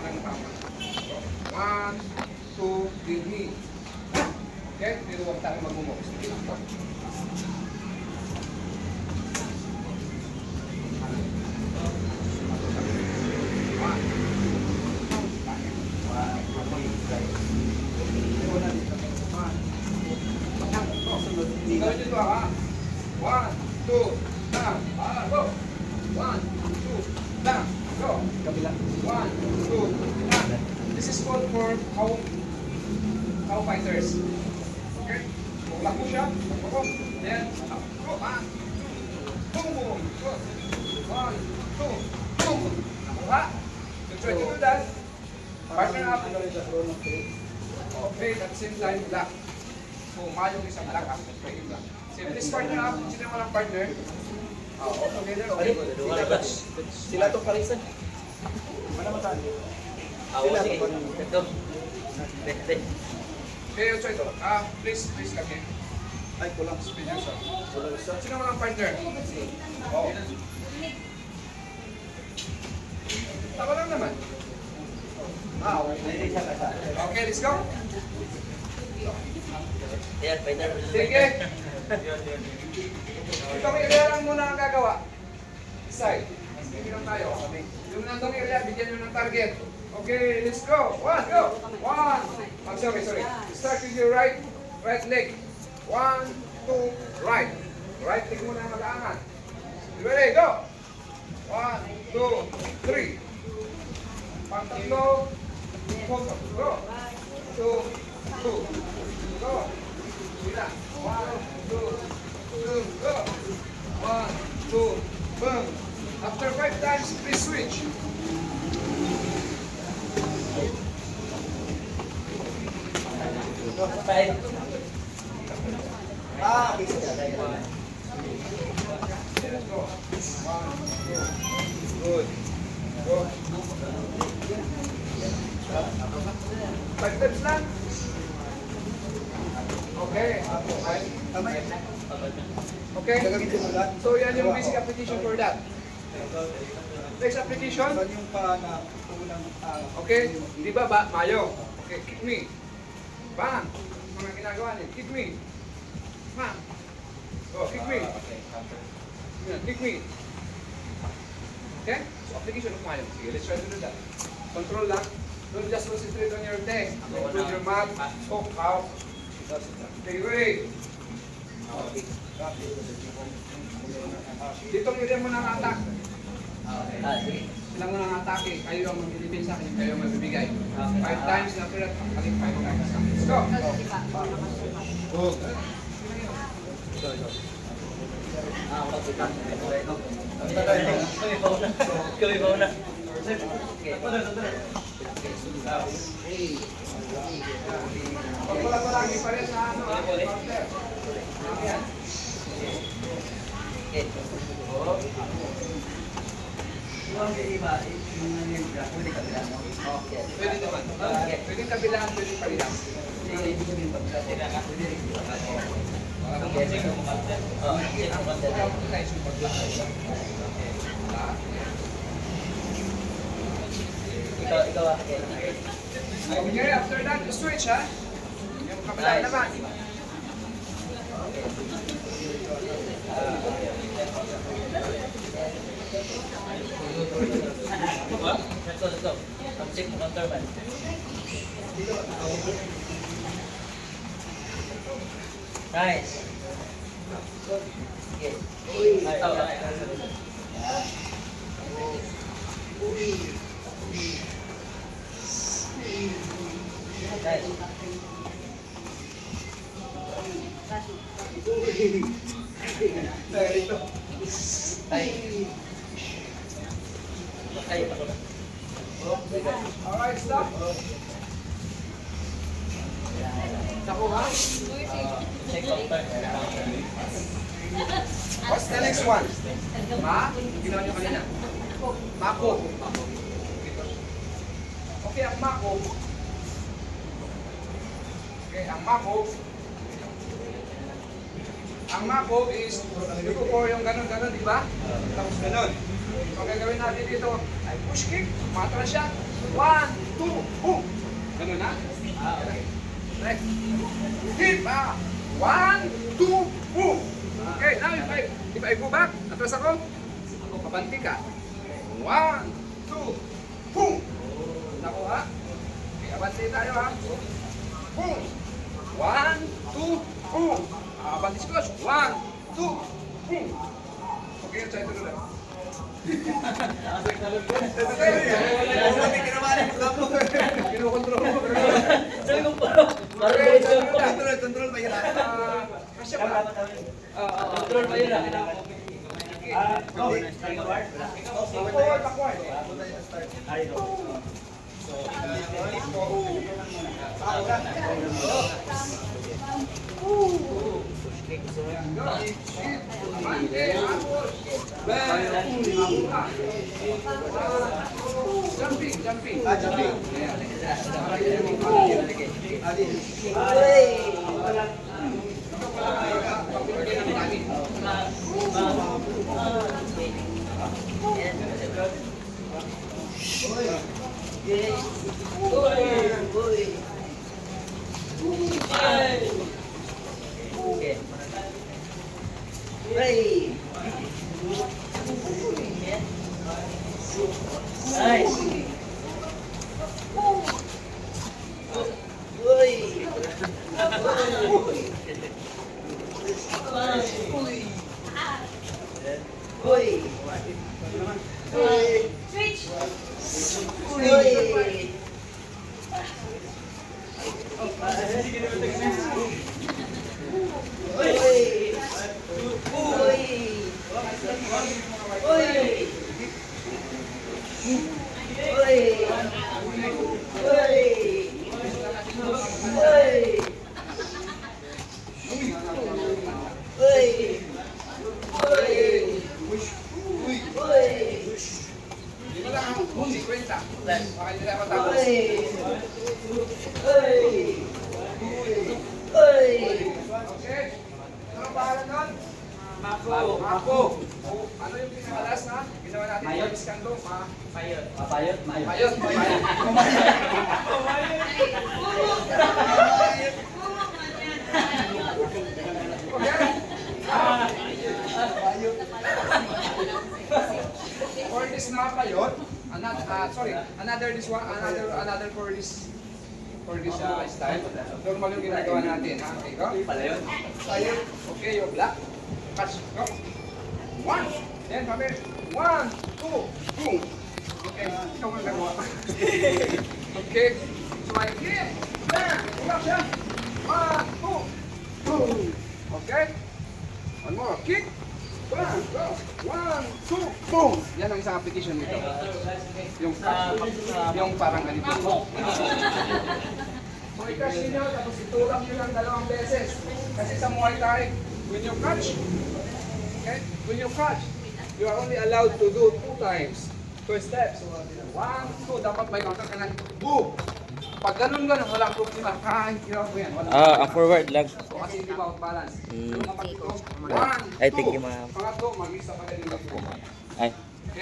ng tama. One, two, give me. Okay? Pero huwag tayo mag-move. Sige lang po. Gawin nyo ito ha. 1, 2, down. Go. 1, 2, down. Go. Kabila. 1, 2, down. This is called for cow fighters. Okay? Kung lako siya, lako. Then, go. 1, 2, boom. Go. 1, 2, boom. Nakuha. So try to do that. Partner up. Okay, at the same time, black. So, mayong isang black up. Okay, black. So, please partner up. Sino mo lang partner? All together, okay? Sila itong parisan. Mana matan? Sila itong parisan. Ito. Okay, so ito. Please come here. Ay, kulang. Speed yourself. Sino mo lang partner? Oo. Tama lang naman. Okay. Okay, let's go. Ayan, fighter. Sige. Itong area lang muna ang gagawa. Side. Sige lang tayo. Yung nandong area, bigyan nyo ng target. Okay, let's go. One, go. One. I'm sorry. Start with your right leg. 1, 2, right. Right leg muna ang mag-aangat. Ready, go. 1, 2, 3. Pang-tatlo. Go. 2, 2. Go. Sila. 1, 2, go. 1, 2, boom. After 5 times, please switch. Five. Bisa jaga ya. Let's go. 1, 2. Good. Go. 5 times lang. Okay. Okay. So yan yung basic application for that. Next application. Yung pa na unang Okay. Di ba mayo? Okay, kick me. Bang. Mga ginagawa niyo. Kick me. Bang. Oh, kick me. Yan, kick me. Okay? So application of mayo. Sige, let's try to do that. Control lang. Don't just concentrate on your neck. Include your mouth, talk out. Okay, ready? Dito area mo ng attack. Sila mo ng atake. Kayo ang magbibigay sa akin. Kayo ang magbibigay. 5 times na pero balik 5 times. Let's go! Pag wala lagi pares sa ano. Ayan. Pwede naman. Pwede kabilaan, pwede parilang. Ikaw Okay, after that, switch ha. Yung kabilaan naman. Let's go. Check mo counter man. Nice. Okay. Alright, stop. Nakuha? Check counter. What's the next one? Ma? Ginawa nyo kanina. Mako. Okay, ang mako. Okay, ang mako. Ang mako is, ito po yung ganun-ganun, di ba? Tapos ganun. So, gagawin natin dito ay push kick, matras siya. One, two, boom. Ganun na? Next. Hit. One, two, boom. Okay, now if I go back, atras ako, pabanti ka. One, two, boom. Nakuha. Okay, abanti tayo ha. Boom. One, two, boom. Abanti si coach. One, two, boom. Okay, try to do that. Kinukontrol mo. Sabi ko parang Control ba yun? Kasya ba? control pa yun ah. Forward, backward. Jumping, jumping. Jumping. Dito lang ang 50. Baka hindi na matapos. Okay? Ano ang pangalan nun? Mako. Ano yung pinakalas na? Ginawa natin yung iskando. Payot. Mayot. For this mapayot, another for this style. Normal yung ginagawa natin, ha? Okay, go. Payot. Okay, yung black. Catch, go. One. Then, pabir. One, two, boom. Okay, ikaw ang gagawa. Okay. So, I hit. Bang! Ulap siya. One, two, boom. Okay. One more. Kick. Bang! Go. One, two, boom. Yan ang isang application nito. Yung yung parang ganito. So, i-catch nyo, tapos itulak nyo lang 2 beses. Kasi sa Muay Thai, when you catch, okay? When you catch, you are only allowed to do 2 times. 2 steps. 1, 2, dapat may counter ka na. Boom! Pag ganun, walang problema. Kahit ginawa ko yan. Ah, forward lang. So, kasi hindi ba balance. Hmm. Kapag ito, 1, 2, Ay, thank you, ma'am. pangatlo, mag-isa pa ganun. Ay.